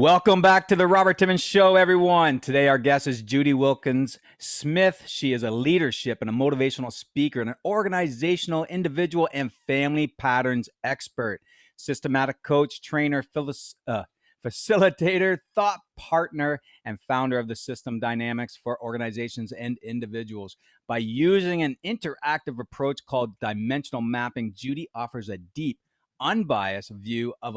Welcome back to the Robert Timmons Show, everyone. Today, our guest is Judy Wilkins-Smith. She is a leadership and a motivational speaker and an organizational, individual, and family patterns expert, systematic coach, trainer, facilitator, thought partner, and founder of the System Dynamics for organizations and individuals. By using an interactive approach called dimensional mapping, Judy offers a deep, unbiased view of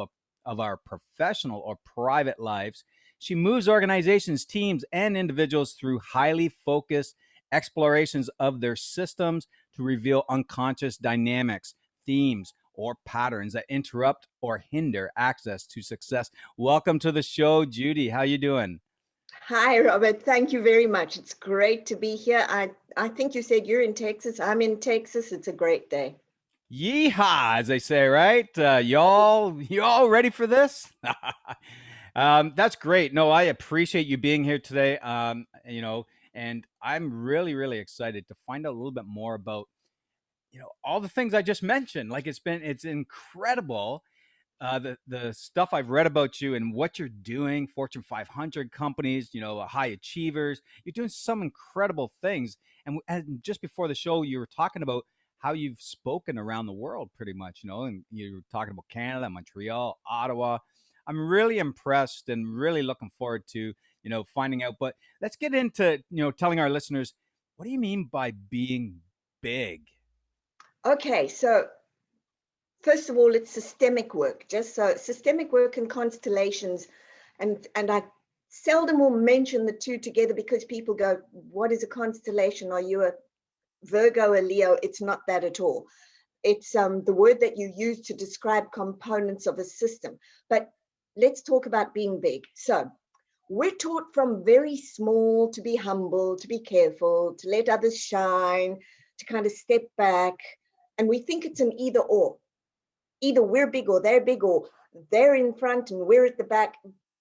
our professional or private lives. She moves organizations, teams, and individuals through highly focused explorations of their systems to reveal unconscious dynamics, themes, or patterns that interrupt or hinder access to success. Welcome to the show, Judy. How you doing? Hi, Robert. Thank you very much. It's great to be here. I think you said you're in Texas. I'm in Texas. It's a great day. Yeehaw, as they say, right? Y'all ready for this? That's great. No, I appreciate you being here today. And I'm really, really excited to find out a little bit more about, all the things I just mentioned. Like it's incredible. The stuff I've read about you and what you're doing, Fortune 500 companies, high achievers. You're doing some incredible things. And just before the show, you were talking about how you've spoken around the world pretty much, and you were talking about Canada, Montreal, Ottawa. I'm really impressed and really looking forward to, finding out. But let's get into, telling our listeners, what do you mean by being big? Okay, so first of all, it's systemic work. Just so systemic work and constellations, and I seldom will mention the two together because people go, "What is a constellation? Are you a Virgo, a Leo?" It's not that at all. It's the word that you use to describe components of a system. But let's talk about being big. So we're taught from very small to be humble, to be careful, to let others shine, to kind of step back. And we think it's an either or. Either we're big or they're in front and we're at the back.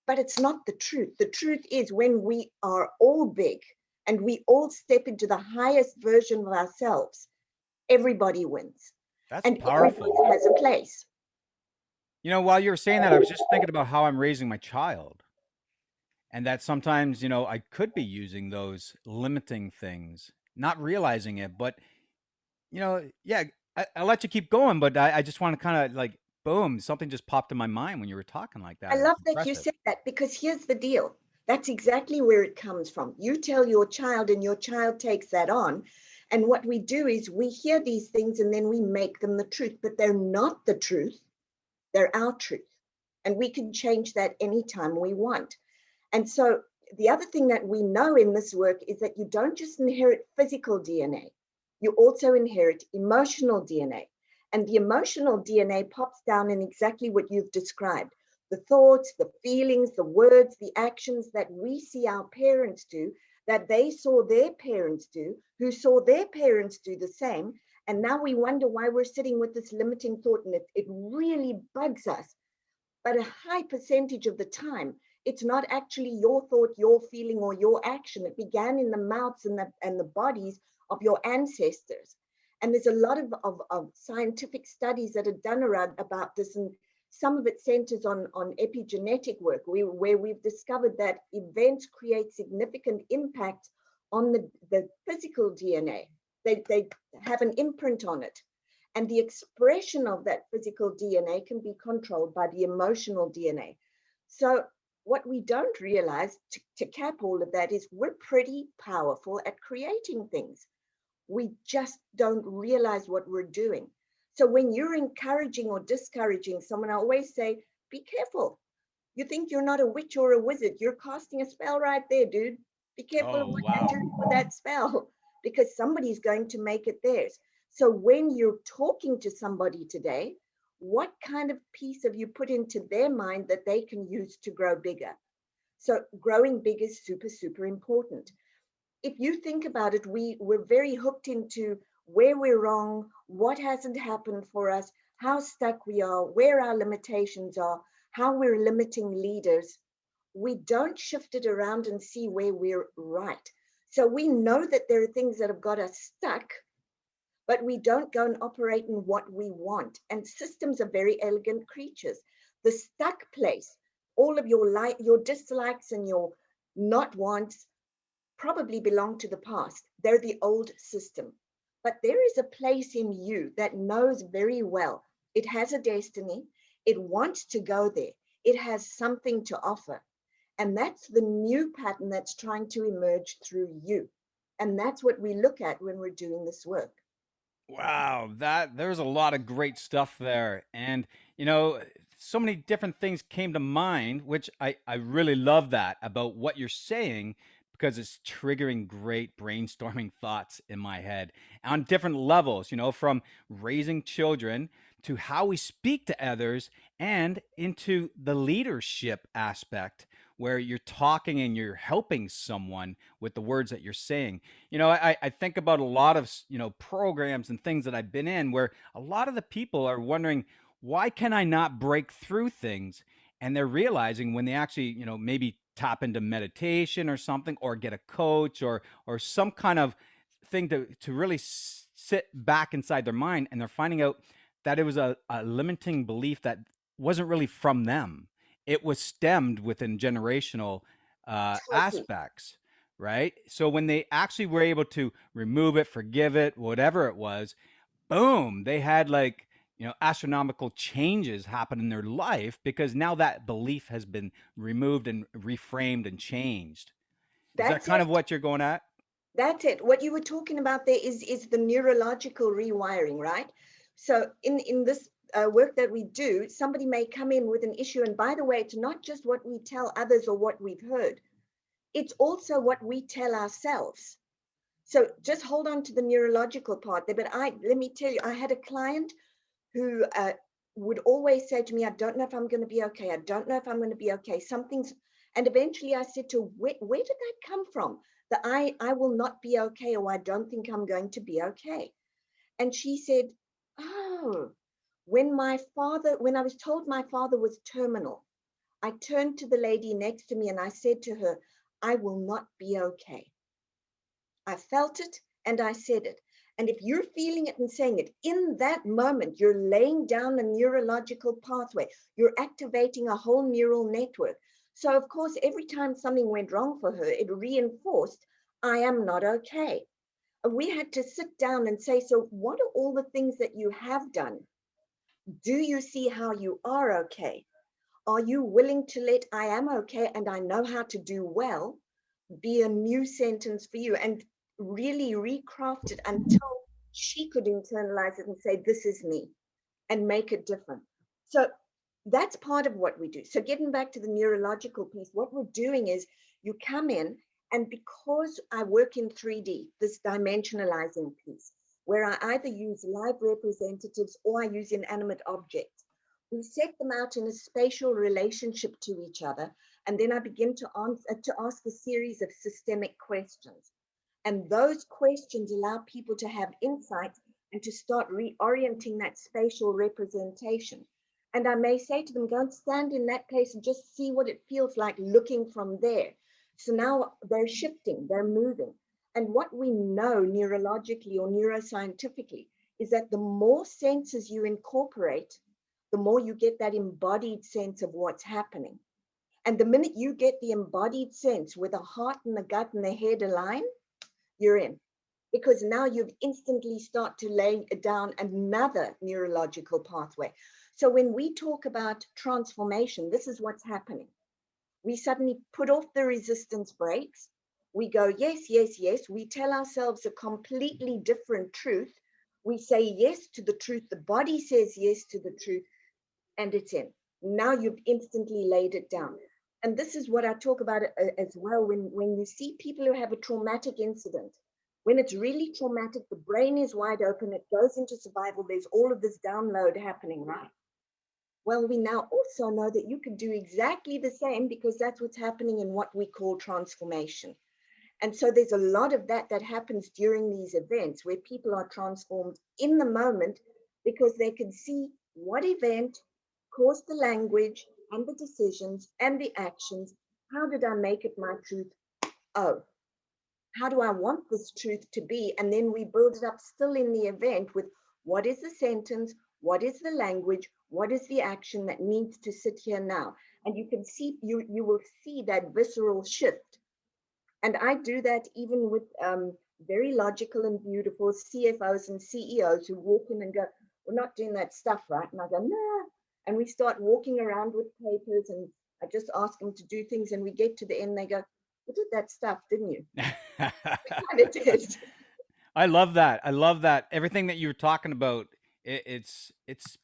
But it's not the truth. The truth is when we are all big and we all step into the highest version of ourselves, everybody wins. That's And powerful. everybody has a place. While you were saying that, I was just thinking about how I'm raising my child. And that sometimes, I could be using those limiting things, not realizing it. But, yeah, I'll let you keep going. But I just want to kind of like, boom, something just popped in my mind when you were talking like that. I It's love that you impressive. said that because here's the deal. That's exactly where it comes from. You tell your child and your child takes that on. And what we do is we hear these things and then we make them the truth, but they're not the truth. They're our truth. And we can change that anytime we want. And so the other thing that we know in this work is that you don't just inherit physical DNA, you also inherit emotional DNA. And the emotional DNA pops down in exactly what you've described. The thoughts, the feelings, the words, the actions that we see our parents do, that they saw their parents do, who saw their parents do the same. And now we wonder why we're sitting with this limiting thought, and it really bugs us. But a high percentage of the time, it's not actually your thought, your feeling, or your action. It began in the mouths and the bodies of your ancestors. And there's a lot of scientific studies that are done around about this, and some of it centers on epigenetic work, where we've discovered that events create significant impact on the physical DNA. They have an imprint on it. And the expression of that physical DNA can be controlled by the emotional DNA. So what we don't realize, to cap all of that, is we're pretty powerful at creating things. We just don't realize what we're doing. So when you're encouraging or discouraging someone, I always say, be careful. You think you're not a witch or a wizard. You're casting a spell right there, dude. Be careful of Oh, what wow. you're doing with that spell, because somebody's going to make it theirs. So when you're talking to somebody today, what kind of piece have you put into their mind that they can use to grow bigger? So growing big is super, super important. If you think about it, we're very hooked into where we're wrong, what hasn't happened for us, how stuck we are, where our limitations are, how we're limiting leaders. We don't shift it around and see where we're right. So we know that there are things that have got us stuck, but we don't go and operate in what we want. And systems are very elegant creatures. The stuck place All of your dislikes and your not wants probably belong to the past. They're the old system. But there is a place in you that knows very well it has a destiny, it wants to go there, it has something to offer. And that's the new pattern that's trying to emerge through you. And that's what we look at when we're doing this work. Wow, that there's a lot of great stuff there. And you know, so many different things came to mind, which I really love that about what you're saying because it's triggering great brainstorming thoughts in my head on different levels, you know, from raising children to how we speak to others and into the leadership aspect where you're talking and you're helping someone with the words that you're saying. You know, I think about a lot of, you know, programs and things that I've been in where a lot of the people are wondering, why can I not break through things? And they're realizing when they actually, you know, maybe tap into meditation or something or get a coach or some kind of thing to really sit back inside their mind, and they're finding out that it was a limiting belief that wasn't really from them. It was stemmed within generational Totally. aspects, right? So when they actually were able to remove it, forgive it, whatever it was, boom, they had like, you know, astronomical changes happen in their life because now that belief has been removed and reframed and changed. Is that That's kind of it. what you're going at? That's it. What you were talking about there is the neurological rewiring, right? So in this work that we do, somebody may come in with an issue, and by the way, it's not just what we tell others or what we've heard; it's also what we tell ourselves. So just hold on to the neurological part there. But let me tell you, I had a client who would always say to me, "I don't know if I'm going to be okay. I don't know if I'm going to be okay. Something's." And eventually, I said to her, where did that come from? That I will not be okay, or I don't think I'm going to be okay. And she said, "Oh, when I was told my father was terminal, I turned to the lady next to me and I said to her, I will not be okay. I felt it and I said it. And if you're feeling it and saying it in that moment, you're laying down a neurological pathway, you're activating a whole neural network. So, of course, every time something went wrong for her, it reinforced, I am not okay. And we had to sit down and say, so, what are all the things that you have done? Do you see how you are okay? Are you willing to let I am okay and I know how to do well be a new sentence for you and really recraft it until she could internalize it and say, this is me and make it different. So that's part of what we do. So getting back to the neurological piece, what we're doing is you come in, and because I work in 3D, this dimensionalizing piece, where I either use live representatives or I use inanimate objects, we set them out in a spatial relationship to each other, and then I begin to ask a series of systemic questions. And those questions allow people to have insights and to start reorienting that spatial representation. And I may say to them, go and stand in that place and just see what it feels like looking from there. So now they're shifting, they're moving. And what we know neurologically or neuroscientifically is that the more senses you incorporate, the more you get that embodied sense of what's happening. And the minute you get the embodied sense where the heart and the gut and the head align, you're in. Because now you've instantly start to lay down another neurological pathway. So when we talk about transformation, this is what's happening. We suddenly put off the resistance brakes. We go, yes, yes, yes. We tell ourselves a completely different truth. We say yes to the truth. The body says yes to the truth, and it's in. Now you've instantly laid it down. And this is what I talk about as well when you see people who have a traumatic incident. When it's really traumatic, the brain is wide open, it goes into survival, there's all of this download happening, right? Well, we now also know that you can do exactly the same because that's what's happening in what we call transformation. And so there's a lot of that happens during these events where people are transformed in the moment because they can see what event caused the language and the decisions and the actions. How did I make it my truth? Oh, how do I want this truth to be? And then we build it up still in the event with what is the sentence? What is the language? What is the action that needs to sit here now? And you can see, you will see that visceral shift. And I do that even with very logical and beautiful CFOs and CEOs who walk in and go, we're not doing that stuff, right? And I go, no. And we start walking around with papers, and I just ask them to do things. And we get to the end, they go, you did that stuff, didn't you? We kind of did. I love that. I love that. Everything that you were talking about, it's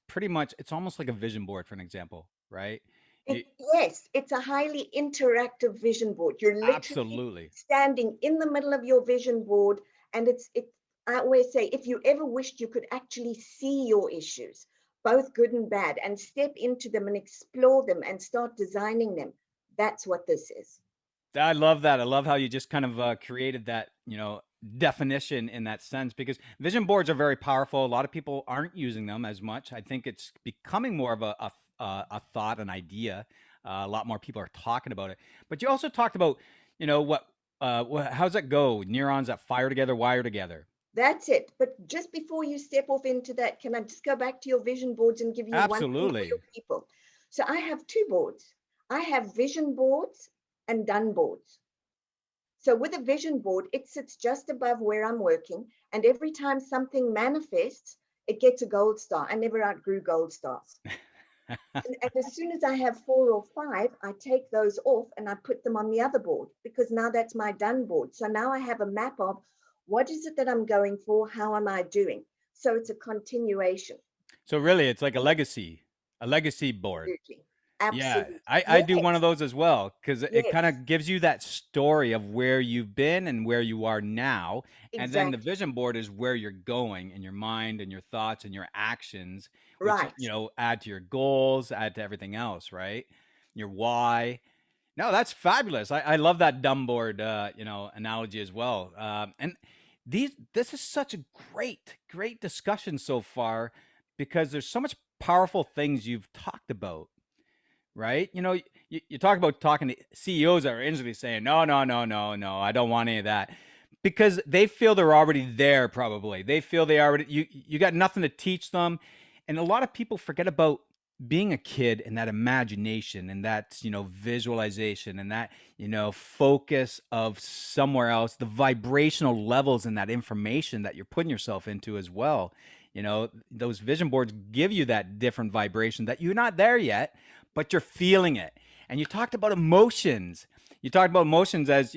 pretty much it's almost like a vision board for an example, right? You, Yes, it's a highly interactive vision board. You're literally absolutely. standing in the middle of your vision board, and I always say, if you ever wished you could actually see your issues, both good and bad, and step into them and explore them and start designing them, that's what this is. I love that. I love how you just kind of created that, definition in that sense because vision boards are very powerful. A lot of people aren't using them as much. I think it's becoming more of a thought, an idea. A lot more people are talking about it. But you also talked about, how's that go? Neurons that fire together, wire together. That's it. But just before you step off into that, can I just go back to your vision boards and give you one thing for your Absolutely. people? So I have two boards. I have vision boards and done boards. So with a vision board, it sits just above where I'm working. And every time something manifests, it gets a gold star. I never outgrew gold stars. And as soon as I have 4 or 5, I take those off and I put them on the other board because now that's my done board. So now I have a map of what is it that I'm going for? How am I doing? So it's a continuation. So really, it's like a legacy board. Absolutely. Yeah, Absolutely. I do one of Yes. those as well because it kind Yes. of gives you that story of where you've been and where you are now. And then the Exactly. vision board is where you're going in your mind and your thoughts and your actions, which, Right. add to your goals, add to everything else, right? Your why. No, that's fabulous. I love that dumb board, analogy as well. And this is such a great discussion so far because there's so much powerful things you've talked about, right? You talk about talking to CEOs that are instantly saying, no, no, no, no, no, I don't want any of that. Because they feel they're already there, probably. They feel they already, you got nothing to teach them. And a lot of people forget about being a kid and that imagination and that, visualization and that, focus of somewhere else, the vibrational levels and that information that you're putting yourself into as well. Those vision boards give you that different vibration that you're not there yet, but you're feeling it. And you talked about emotions. You talked about emotions as,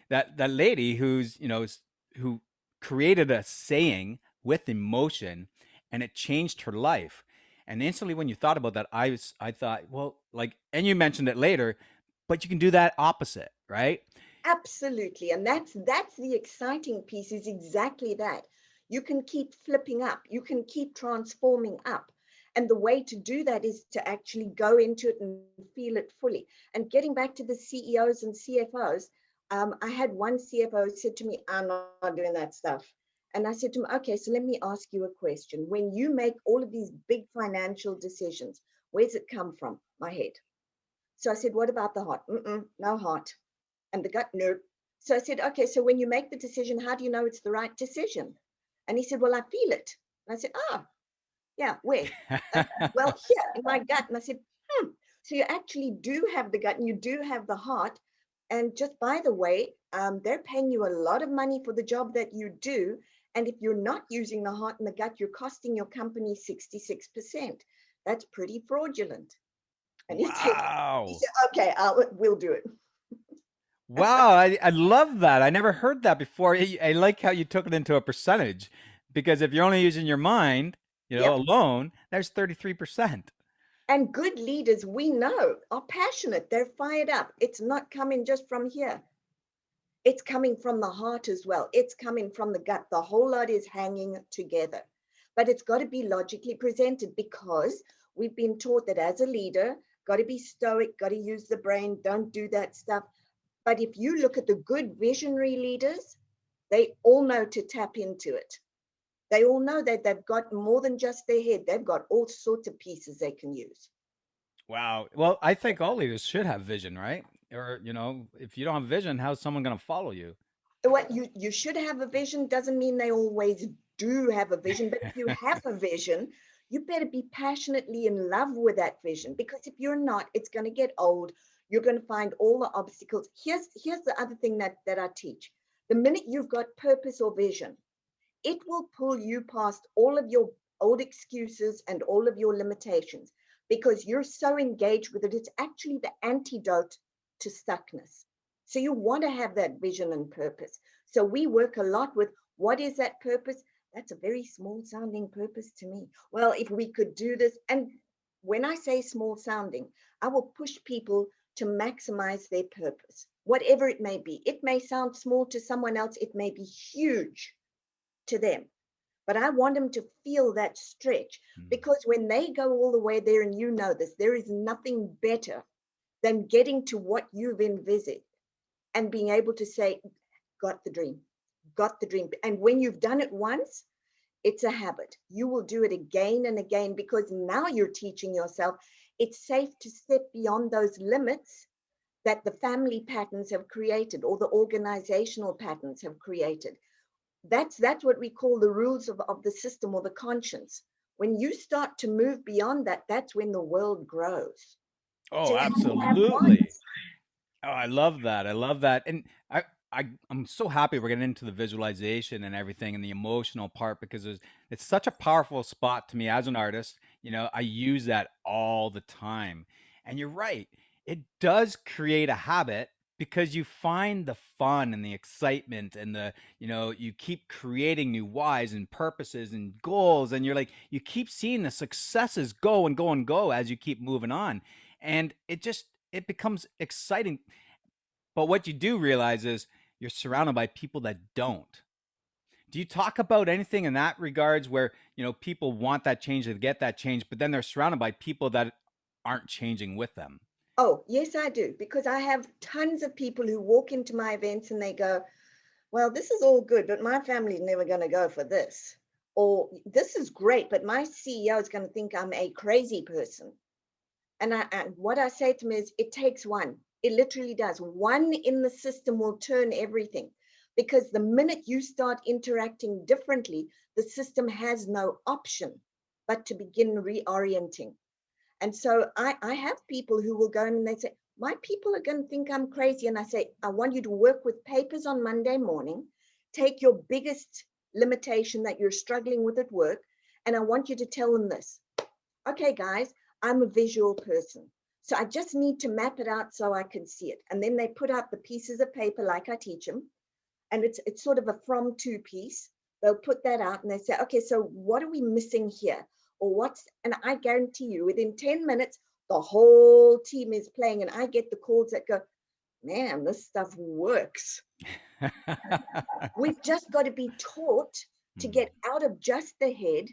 that lady who created a saying with emotion and it changed her life. And instantly when you thought about that, I thought, well, like, and you mentioned it later, but you can do that opposite, right? Absolutely. And that's the exciting piece is exactly that. You can keep flipping up, you can keep transforming up. And the way to do that is to actually go into it and feel it fully. And getting back to the CEOs and CFOs, I had one CFO said to me, I'm not doing that stuff. And I said to him, okay, so let me ask you a question. When you make all of these big financial decisions, where's it come from? My head. So I said, what about the heart? No heart. And the gut, no. So I said, okay, so when you make the decision, how do you know it's the right decision? And he said, well, I feel it. And I said, yeah, where? Well, here in my gut. And I said, so you actually do have the gut and you do have the heart. And just by the way, they're paying you a lot of money for the job that you do. And if you're not using the heart and the gut, you're costing your company 66%. That's pretty fraudulent. And he Wow. said, okay, we'll do it. Wow, I love that. I never heard that before. I like how you took it into a percentage because if you're only using your mind, Yep. alone, there's 33%. And good leaders, we know, are passionate. They're fired up. It's not coming just from here. It's coming from the heart as well. It's coming from the gut. The whole lot is hanging together. But it's got to be logically presented because we've been taught that as a leader, got to be stoic, got to use the brain, don't do that stuff. But if you look at the good visionary leaders, they all know to tap into it. They all know that they've got more than just their head. They've got all sorts of pieces they can use. Wow. Well, I think all leaders should have vision, right? Or, if you don't have vision, how's someone going to follow you? What you should have a vision doesn't mean they always do have a vision, but if you have a vision, You better be passionately in love with that vision, because if you're not, it's going to get old. You're going to find all the obstacles. Here's the other thing that I teach. The minute you've got purpose or vision, it will pull you past all of your old excuses and all of your limitations, because you're so engaged with it. It's actually the antidote to stuckness. So you want to have that vision and purpose. So we work a lot with, what is that purpose? That's a very small sounding purpose to me. Well, if we could do this, and when I say small sounding, I will push people to maximize their purpose, whatever it may be. It may sound small to someone else, it may be huge to them. But I want them to feel that stretch, because when they go all the way there, and you know this, there is nothing better than getting to what you've envisaged and being able to say, got the dream, got the dream. And when you've done it once, it's a habit. You will do it again and again, because now you're teaching yourself it's safe to step beyond those limits that the family patterns have created, or the organizational patterns have created. That's what we call the rules of the system, or the conscience. When you start to move beyond that, that's when the world grows. So Oh, you have to have absolutely. once. Oh, I love that. I love that. And I'm so happy we're getting into the visualization and everything and the emotional part, because it's such a powerful spot to me as an artist. I use that all the time. And you're right. It does create a habit, because you find the fun and the excitement and you keep creating new whys and purposes and goals. And you keep seeing the successes go and go and go as you keep moving on. And it becomes exciting. But what you do realize is you're surrounded by people that don't. Do you talk about anything in that regards where, people want that change, to get that change, but then they're surrounded by people that aren't changing with them? Oh, yes, I do. Because I have tons of people who walk into my events and they go, well, this is all good, but my family's never going to go for this. Or this is great, but my CEO is going to think I'm a crazy person. And what I say to them is, it takes one. It literally does. One in the system will turn everything. Because the minute you start interacting differently, the system has no option but to begin reorienting. And so I have people who will go in and they say, my people are going to think I'm crazy. And I say, I want you to work with papers on Monday morning, take your biggest limitation that you're struggling with at work, and I want you to tell them this. Okay, guys, I'm a visual person. So I just need to map it out so I can see it. And then they put out the pieces of paper like I teach them. And it's sort of a from to piece. They'll put that out and they say, okay, so what are we missing here? And I guarantee you within 10 minutes, the whole team is playing, and I get the calls that go, man, this stuff works. We've just got to be taught to Hmm. get out of just the head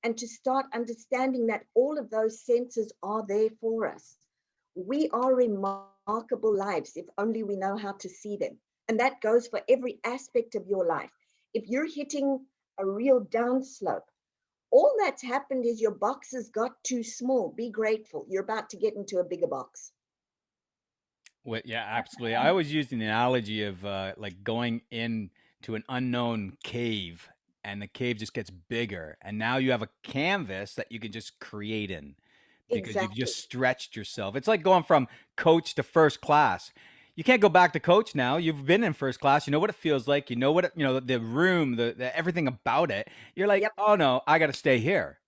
and to start understanding that all of those senses are there for us. We are remarkable lives if only we know how to see them. And that goes for every aspect of your life. If you're hitting a real downslope, all that's happened is your box has got too small. Be grateful. You're about to get into a bigger box. Well, yeah, absolutely. I always use the analogy of like going into an unknown cave, and the cave just gets bigger, and now you have a canvas that you can just create in, because you've Exactly. just stretched yourself. It's like going from coach to first class. You can't go back to coach now. You've been in first class. You know what it feels like. You know the room, the everything about it. You're like, Yep. oh no, I got to stay here.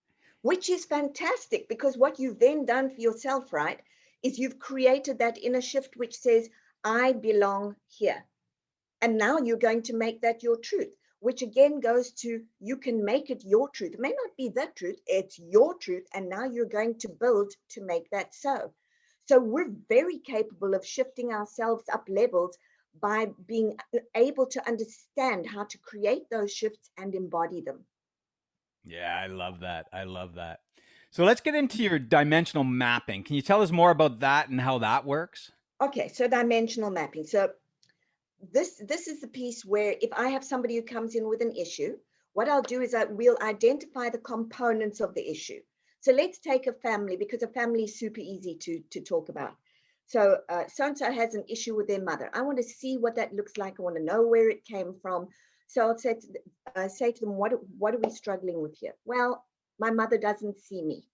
Which is fantastic, because what you've then done for yourself, right, is you've created that inner shift which says, I belong here. And now you're going to make that your truth, which again goes to, you can make it your truth. It may not be the truth, it's your truth. And now you're going to build to make that so. So we're very capable of shifting ourselves up levels by being able to understand how to create those shifts and embody them. Yeah, I love that. I love that. So let's get into your dimensional mapping. Can you tell us more about that and how that works? Okay, so dimensional mapping. So this is the piece where if I have somebody who comes in with an issue, what I'll do is I will identify the components of the issue. So let's take a family, because a family is super easy to talk about. So so-and-so has an issue with their mother. I want to see what that looks like. I want to know where it came from. So I'll say to them, what are we struggling with here? Well, My mother doesn't see me.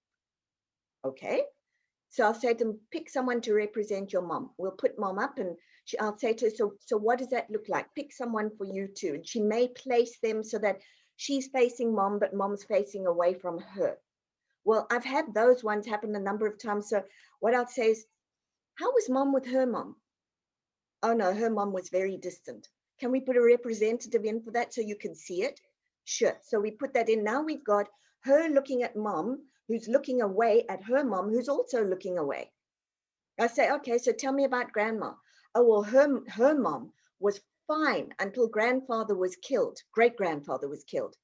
Okay. So I'll say to them, pick someone to represent your mom. We'll put mom up and I'll say to her, so what does that look like? Pick someone for you too. And she may place them so that she's facing mom, but mom's facing away from her. Well, I've had those ones happen a number of times. So what I'll say is, how was mom with her mom? Oh no, her mom was very distant. Can we put a representative in for that so you can see it? Sure. So we put that in. Now we've got her looking at mom, who's looking away at her mom, who's also looking away. I say, okay, so tell me about grandma. Oh, well, her mom was fine until grandfather was killed, great grandfather was killed.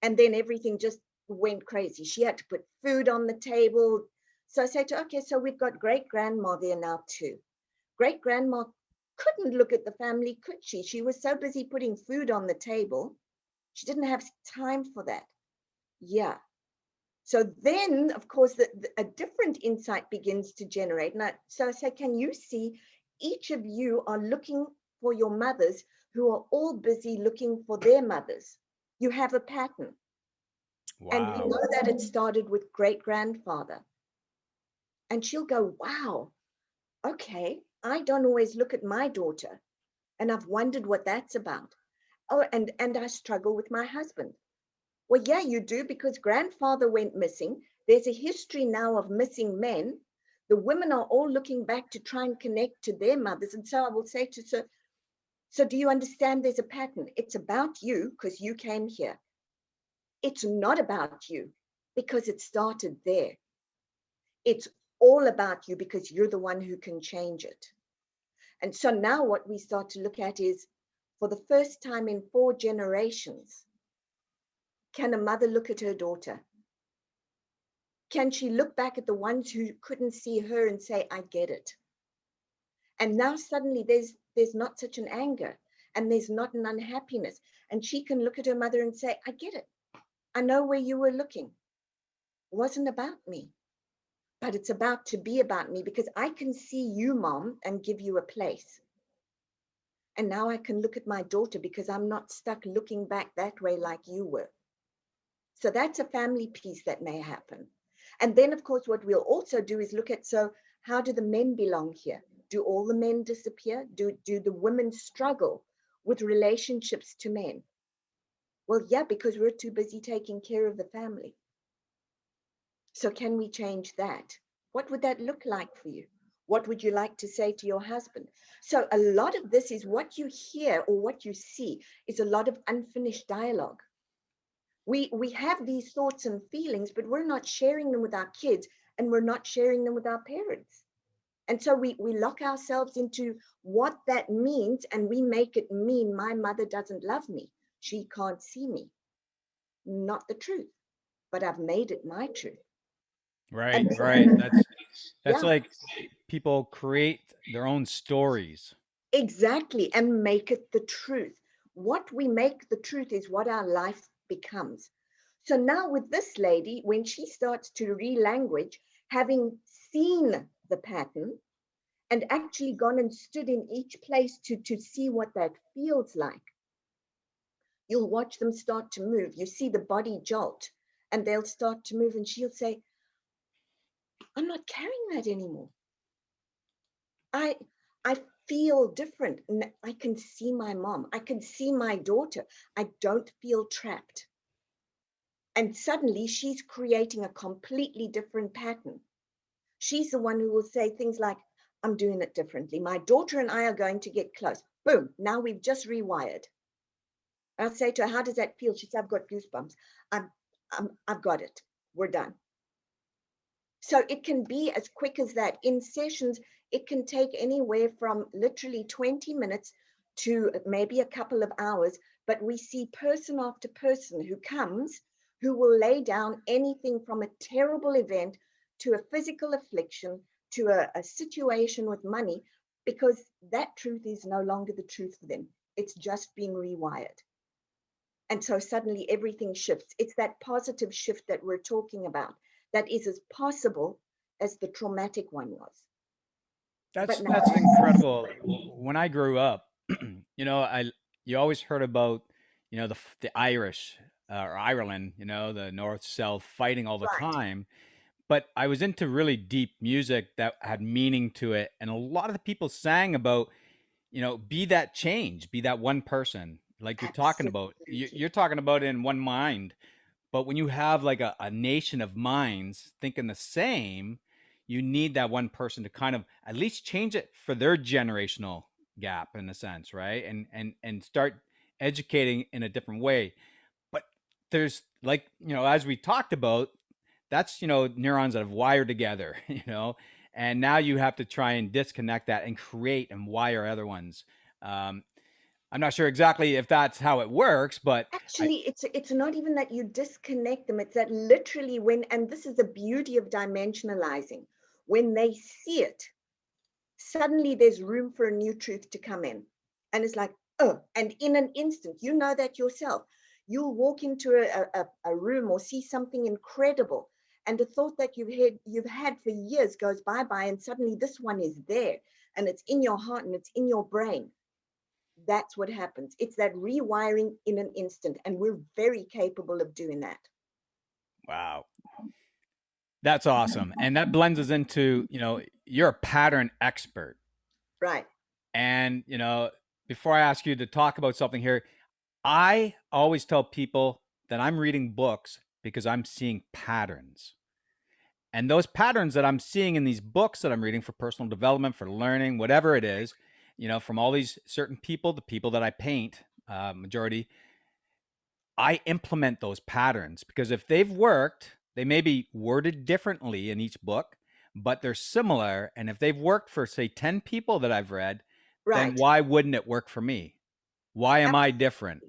And then everything just went crazy. She had to put food on the table. So I say to her, okay, so we've got great grandma there now too. Great grandma couldn't look at the family, could she? She was so busy putting food on the table. She didn't have time for that. Yeah. So then, of course, a different insight begins to generate. Now, so I say, can you see each of you are looking for your mothers who are all busy looking for their mothers? You have a pattern. And we Wow. know that it started with great grandfather. And she'll go, wow, okay, I don't always look at my daughter. And I've wondered what that's about. Oh, and I struggle with my husband. Well, yeah, you do, because grandfather went missing. There's a history now of missing men. The women are all looking back to try and connect to their mothers. And so I will say to her, so do you understand there's a pattern? It's about you because you came here. It's not about you because it started there. It's all about you because you're the one who can change it. And so now what we start to look at is, for the first time in 4 generations, can a mother look at her daughter? Can she look back at the ones who couldn't see her and say, I get it? And now suddenly there's not such an anger and there's not an unhappiness. And she can look at her mother and say, I get it. I know where you were looking. It wasn't about me, but it's about to be about me because I can see you, mom, and give you a place. And now I can look at my daughter because I'm not stuck looking back that way like you were. So that's a family piece that may happen. And then, of course, what we'll also do is look at, so how do the men belong here? Do all the men disappear? Do the women struggle with relationships to men? Well, yeah, because we're too busy taking care of the family. So can we change that? What would that look like for you? What would you like to say to your husband? So a lot of this is what you hear or what you see is a lot of unfinished dialogue. We have these thoughts and feelings, but we're not sharing them with our kids and we're not sharing them with our parents. And so we lock ourselves into what that means and we make it mean my mother doesn't love me. She can't see me. Not the truth, but I've made it my truth. Right, And right. That's yeah, like people create their own stories. exactly. And make it the truth. What we make the truth is what our life becomes. So now with this lady, when she starts to re-language, having seen the pattern and actually gone and stood in each place to see what that feels like, you'll watch them start to move. You see the body jolt and they'll start to move and she'll say, I'm not carrying that anymore. I I feel different. I can see my mom. I can see my daughter. I don't feel trapped. And suddenly she's creating a completely different pattern. She's the one who will say things like, I'm doing it differently. My daughter and I are going to get close. Boom. Now we've just rewired. I'll say to her, how does that feel? She said, I've got goosebumps. I've got it. We're done. So it can be as quick as that. In sessions, it can take anywhere from literally 20 minutes to maybe a couple of hours. But we see person after person who comes who will lay down anything from a terrible event to a physical affliction to a situation with money, because that truth is no longer the truth for them. It's just being rewired. And so suddenly everything shifts. It's that positive shift that we're talking about that is as possible as the traumatic one was. But now, That's incredible. When I grew up, you know, I you always heard about, you know, the Irish. or Ireland, the North South fighting all the Right. time. But I was into really deep music that had meaning to it, and a lot of the people sang about, be that change, be that one person, like you're talking about. Absolutely. You're talking about it in one mind, but when you have like a nation of minds thinking the same, you need that one person to kind of at least change it for their generational gap in a sense, right? And start educating in a different way. But there's like, as we talked about, that's, neurons that have wired together, and now you have to try and disconnect that and create and wire other ones. Um, I'm not sure exactly if that's how it works, but I, Actually, it's not even that you disconnect them. It's that literally when, and this is the beauty of dimensionalizing, when they see it, suddenly there's room for a new truth to come in. And it's like, oh, and in an instant, you know that yourself. You'll walk into a room or see something incredible, and the thought that you've had for years goes bye-bye, and suddenly this one is there, and it's in your heart and it's in your brain. That's what happens. It's that rewiring in an instant, and we're very capable of doing that. wow, that's awesome. And that blends us into, you're a pattern expert. Right. And, before I ask you to talk about something here, I always tell people that I'm reading books because I'm seeing patterns. And those patterns that I'm seeing in these books that I'm reading for personal development, for learning, whatever it is, from all these certain people, the people that I paint, majority, I implement those patterns because if they've worked, they may be worded differently in each book, but they're similar. And if they've worked for, say, 10 people that I've read, then Right. why wouldn't it work for me? Why am I different?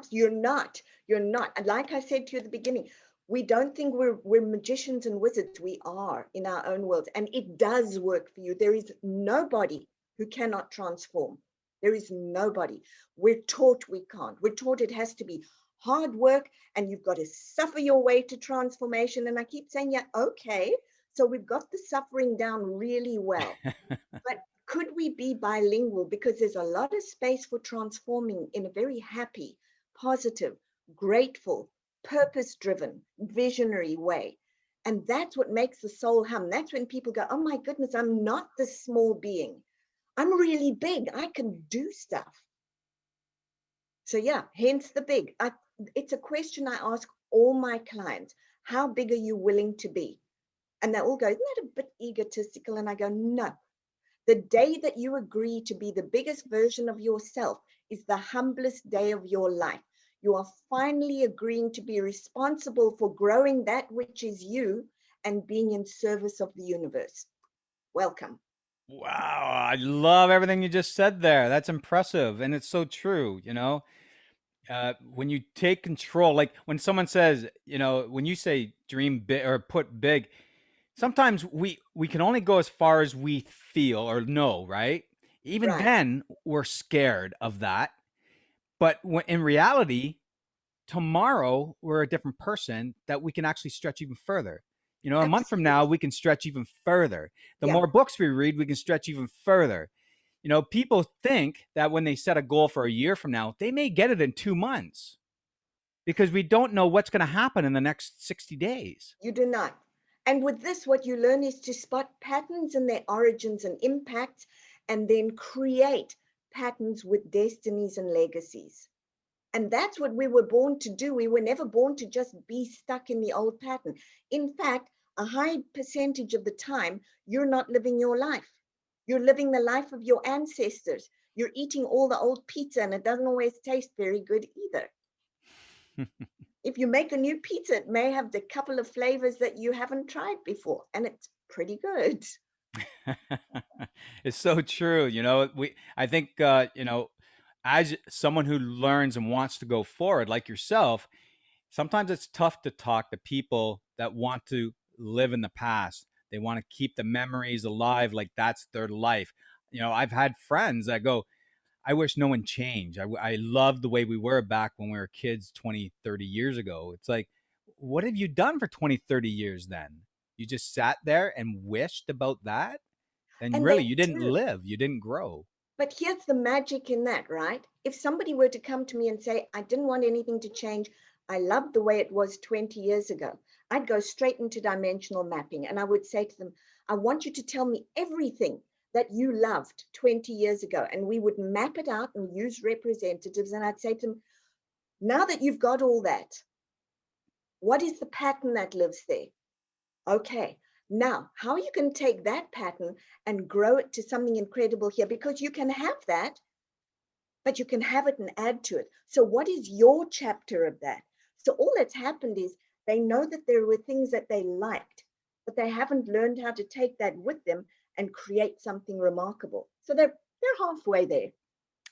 You're not. You're not. And like I said to you at the beginning, we don't think we're magicians and wizards. We are in our own worlds, and it does work for you. There is nobody who cannot transform. There is nobody. We're taught we can't. We're taught it has to be hard work, and you've got to suffer your way to transformation. And I keep saying, yeah, okay. So we've got the suffering down really well. But could we be bilingual? Because there's a lot of space for transforming in a very happy, positive, grateful, purpose driven, visionary way. And that's what makes the soul hum. That's when people go, oh my goodness, I'm not this small being. I'm really big. I can do stuff. So, yeah, hence the big. It's a question I ask all my clients. How big are you willing to be? And they all go, isn't that a bit egotistical? And I go, no. The day that you agree to be the biggest version of yourself is the humblest day of your life. You are finally agreeing to be responsible for growing that which is you and being in service of the universe. Welcome. Wow, I love everything you just said there. That's impressive. And it's so true, when you take control, like when someone says, when you say dream big or put big, sometimes we can only go as far as we feel or know, right? Even Right. then, we're scared of that. But in reality, tomorrow we're a different person that we can actually stretch even further. A month from now, Absolutely. we can stretch even further. The Yeah. more books we read, we can stretch even further. People think that when they set a goal for a year from now, they may get it in 2 months because we don't know what's going to happen in the next 60 days. You do not. And with this, what you learn is to spot patterns and their origins and impacts, and then create patterns with destinies and legacies. And that's what we were born to do. We were never born to just be stuck in the old pattern. In fact, a high percentage of the time, you're not living your life. You're living the life of your ancestors. You're eating all the old pizza, and it doesn't always taste very good either. If you make a new pizza, it may have the couple of flavors that you haven't tried before, and it's pretty good. It's so true. I think, as someone who learns and wants to go forward, like yourself, sometimes it's tough to talk to people that want to live in the past. They want to keep the memories alive, like that's their life. I've had friends that go, I wish no one changed. I love the way we were back when we were kids 20, 30 years ago. It's like, what have you done for 20, 30 years then? You just sat there and wished about that? Then And really, they you didn't do. live, you didn't grow. But here's the magic in that, right? If somebody were to come to me and say, I didn't want anything to change, I loved the way it was 20 years ago. I'd go straight into dimensional mapping and I would say to them, I want you to tell me everything that you loved 20 years ago. And we would map it out and use representatives. And I'd say to them, now that you've got all that, what is the pattern that lives there? Okay, now how are you going to take that pattern and grow it to something incredible here? Because you can have that, but you can have it and add to it. So what is your chapter of that? So all that's happened is they know that there were things that they liked, but they haven't learned how to take that with them and create something remarkable. So they're halfway there.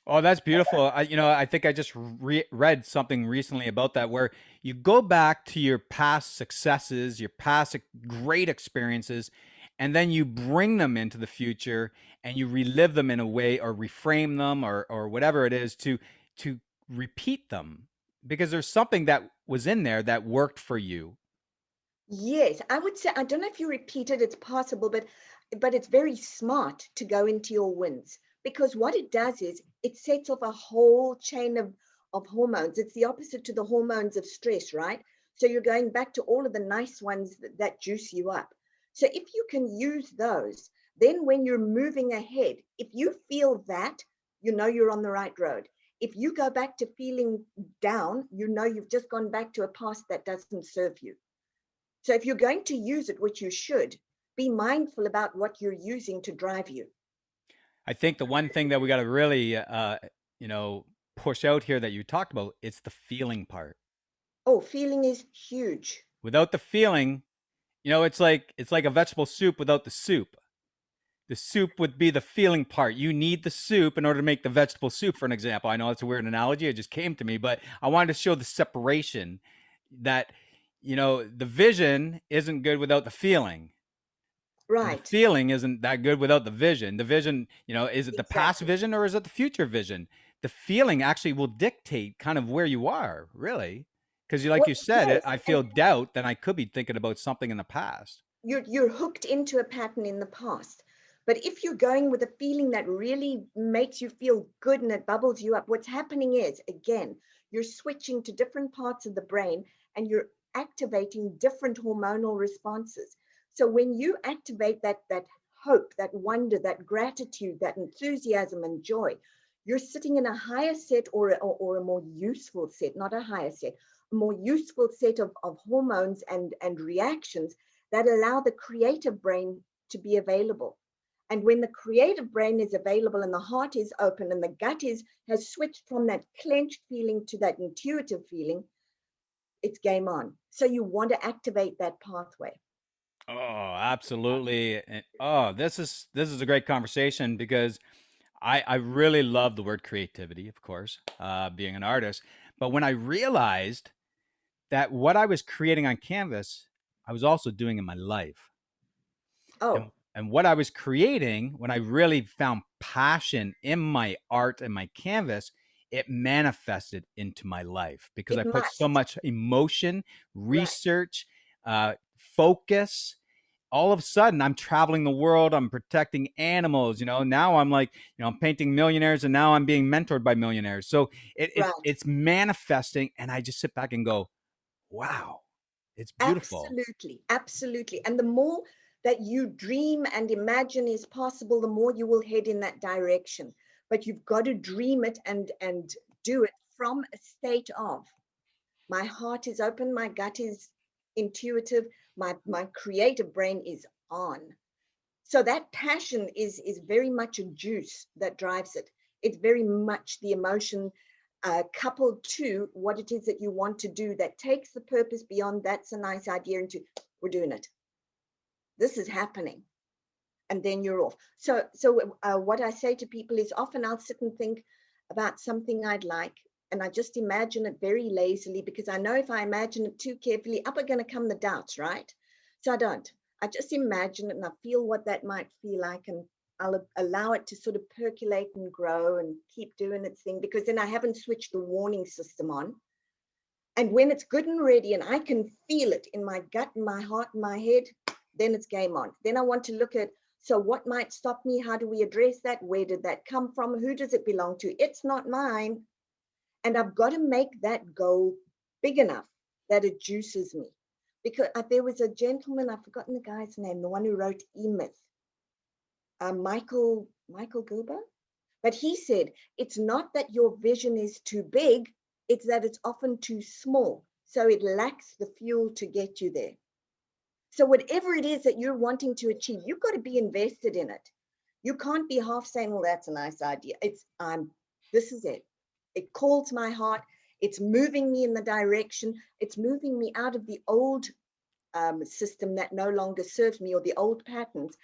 Oh, that's beautiful. I think I just read something recently about that, where you go back to your past successes, your past great experiences, and then you bring them into the future and you relive them in a way, or reframe them, or whatever it is, to repeat them, because there's something that was in there that worked for you. Yes, I would say, I don't know if you repeat it, it's possible, but it's very smart to go into your wins, because what it does is it sets off a whole chain of hormones. It's the opposite to the hormones of stress, right? So you're going back to all of the nice ones that juice you up. So if you can use those, then when you're moving ahead, if you feel that, you know you're on the right road. If you go back to feeling down, you know you've just gone back to a past that doesn't serve you. So if you're going to use it, which you should, be mindful about what you're using to drive you. I think the one thing that we got to really, push out here that you talked about, it's the feeling part. Oh, feeling is huge. Without the feeling, it's like a vegetable soup without the soup. The soup would be the feeling part. You need the soup in order to make the vegetable soup, for an example. I know it's a weird analogy. It just came to me, but I wanted to show the separation, that, the vision isn't good without the feeling. And the Right, feeling isn't that good without the vision. The vision, is it the past exactly. vision or is it the future vision? The feeling actually will dictate kind of where you are, really. Because like Well, you it said, does. I And feel doubt, then I could be thinking about something in the past. you're hooked into a pattern in the past. But if you're going with a feeling that really makes you feel good and it bubbles you up, what's happening is, again, you're switching to different parts of the brain and you're activating different hormonal responses. So when you activate that hope, that wonder, that gratitude, that enthusiasm and joy, you're sitting in a higher set, or a more useful set, not a higher set, a more useful set of hormones and reactions that allow the creative brain to be available. And when the creative brain is available and the heart is open and the gut has switched from that clenched feeling to that intuitive feeling, it's game on. So you want to activate that pathway. Oh, absolutely. And, oh, this is a great conversation, because I really love the word creativity, of course, being an artist. But when I realized that what I was creating on canvas, I was also doing in my life. Oh, And what I was creating, when I really found passion in my art and my canvas, it manifested into my life, because it I put so must. much emotion, Right. research, focus. All of a sudden, I'm traveling the world. I'm protecting animals. Now I'm like, I'm painting millionaires, and now I'm being mentored by millionaires. So Right. it's manifesting, and I just sit back and go, wow, it's beautiful. Absolutely. Absolutely. And the more that you dream and imagine is possible, the more you will head in that direction. But you've got to dream it and do it from a state of, my heart is open, my gut is intuitive, my creative brain is on. So that passion is very much a juice that drives it. It's very much the emotion, coupled to what it is that you want to do, that takes the purpose beyond that's a nice idea into, we're doing it, this is happening, and then you're off. So what I say to people is, often I'll sit and think about something I'd like, and I just imagine it very lazily, because I know if I imagine it too carefully, up are going to come the doubts, right? So I don't. I just imagine it and I feel what that might feel like, and I'll allow it to sort of percolate and grow and keep doing its thing, because then I haven't switched the warning system on. And when it's good and ready and I can feel it in my gut and my heart and my head, then it's game on. Then I want to look at, so what might stop me? How do we address that? Where did that come from? Who does it belong to? It's not mine. And I've got to make that goal big enough that it juices me. Because there was a gentleman, I've forgotten the guy's name, the one who wrote E-Myth, Michael Gerber. But he said, it's not that your vision is too big, it's that it's often too small. So it lacks the fuel to get you there. So whatever it is that you're wanting to achieve, you've got to be invested in it. You can't be half saying, well, that's a nice idea. This is it. It calls my heart. It's moving me in the direction. It's moving me out of the old system that no longer serves me, or the old patterns.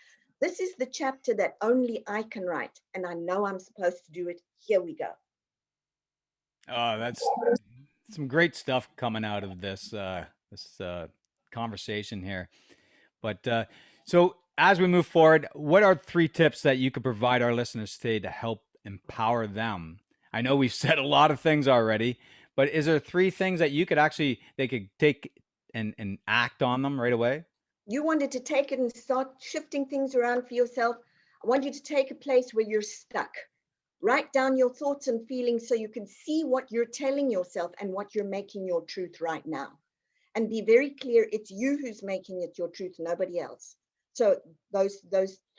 This is the chapter that only I can write, and I know I'm supposed to do it. Here we go. Oh, that's some great stuff coming out of this conversation here. But so as we move forward, what are 3 tips that you could provide our listeners today to help empower them? I know we've said a lot of things already, but is there 3 things that you could actually they could take and act on them right away? You wanted to take it and start shifting things around for yourself. I want you to take a place where you're stuck. Write down your thoughts and feelings so you can see what you're telling yourself and what you're making your truth right now. And be very clear, it's you who's making it your truth, nobody else. So those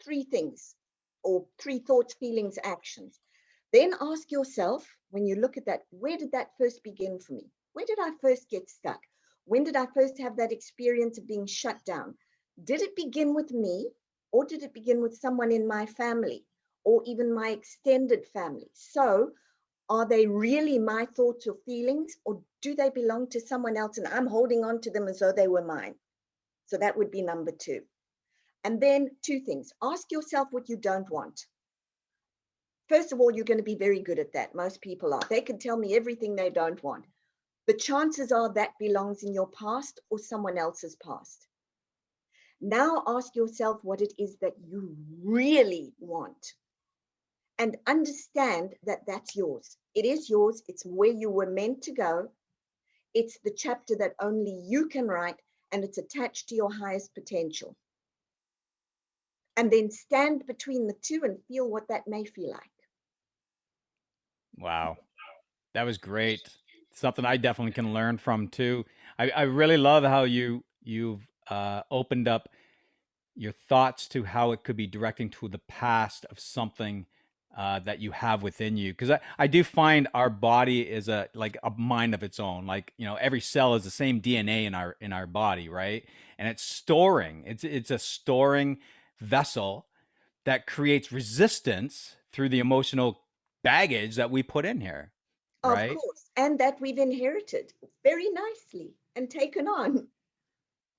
3 things, or 3 thoughts, feelings, actions. Then ask yourself, when you look at that, where did that first begin for me? Where did I first get stuck? When did I first have that experience of being shut down? Did it begin with me, or did it begin with someone in my family, or even my extended family? So are they really my thoughts or feelings, or do they belong to someone else and I'm holding on to them as though they were mine? So that would be number 2. And then 2 things. Ask yourself what you don't want. First of all, you're going to be very good at that. Most people are. They can tell me everything they don't want. The chances are that belongs in your past or someone else's past. Now ask yourself what it is that you really want, and understand that that's yours. It is yours. It's where you were meant to go. It's the chapter that only you can write, and it's attached to your highest potential. And then stand between the 2 and feel what that may feel like. Wow. That was great. Something I definitely can learn from too. I really love how you've opened up your thoughts to how it could be directing to the past of something that you have within you. Because I do find our body is a like a mind of its own. Like, you know, every cell is the same DNA in our body, right? And it's storing. It's a storing vessel that creates resistance through the emotional baggage that we put in here, Of right? course. And that we've inherited very nicely and taken on.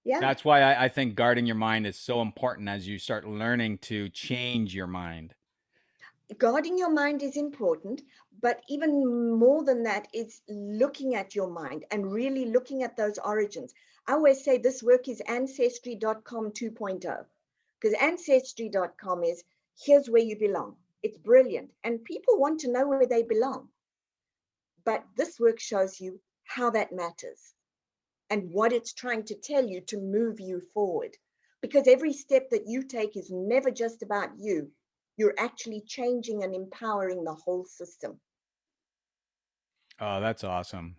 Yeah. That's why I think guarding your mind is so important as you start learning to change your mind. Guarding your mind is important, but even more than that is looking at your mind and really looking at those origins. I always say this work is ancestry.com 2.0, because ancestry.com is here's where you belong. It's brilliant. And people want to know where they belong. But this work shows you how that matters and what it's trying to tell you to move you forward. Because every step that you take is never just about you. You're actually changing and empowering the whole system. Oh, that's awesome.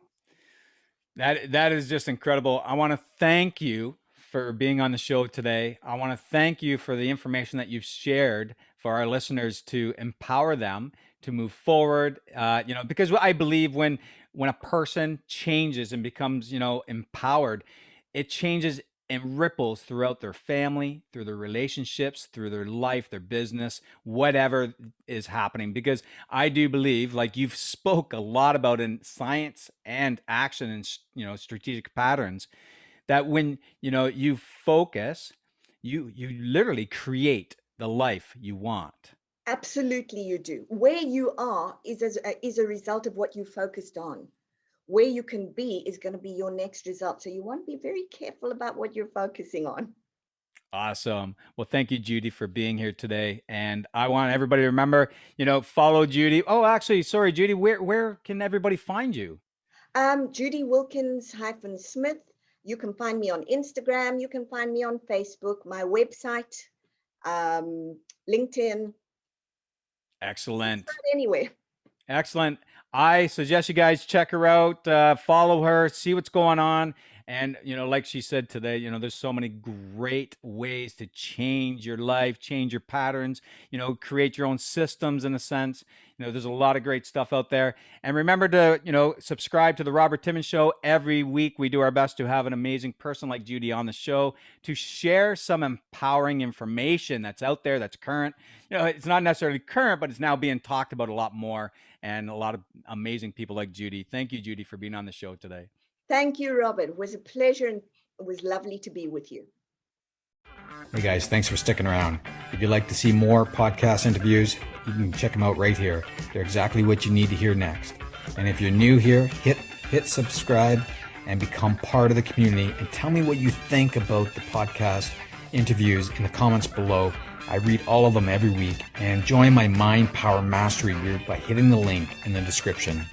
That is just incredible. I want to thank you for being on the show today. I want to thank you for the information that you've shared for our listeners to empower them to move forward. You know, because I believe when a person changes and becomes, you know, empowered, it changes and ripples throughout their family, through their relationships, through their life, their business, whatever is happening. Because I do believe, like you've spoke a lot about in science and action and, you know, strategic patterns, that when, you know, you focus, you literally create the life you want. Absolutely, you do. Where you are is a result of what you focused on. Where you can be is going to be your next result. So you want to be very careful about what you're focusing on. Awesome. Well, thank you, Judy, for being here today. And I want everybody to remember, you know, follow Judy. Oh, actually, sorry, Judy, where can everybody find you? Judy Wilkins-Smith. You can find me on Instagram. You can find me on Facebook, my website, um, LinkedIn, Excellent. anywhere. Excellent. I suggest you guys check her out, follow her, see what's going on. And, like she said today, there's so many great ways to change your life, change your patterns, create your own systems in a sense. There's a lot of great stuff out there. And remember to, subscribe to the Robert Timmons Show. Every week we do our best to have an amazing person like Judy on the show to share some empowering information that's out there, that's current. It's not necessarily current, but it's now being talked about a lot more, and a lot of amazing people like Judy. Thank you, Judy, for being on the show today. Thank you, Robert. It was a pleasure, and it was lovely to be with you. Hey guys, thanks for sticking around. If you'd like to see more podcast interviews, you can check them out right here. They're exactly what you need to hear next. And if you're new here, hit subscribe and become part of the community, and tell me what you think about the podcast interviews in the comments below. I read all of them every week. And join my Mind Power Mastery group by hitting the link in the description.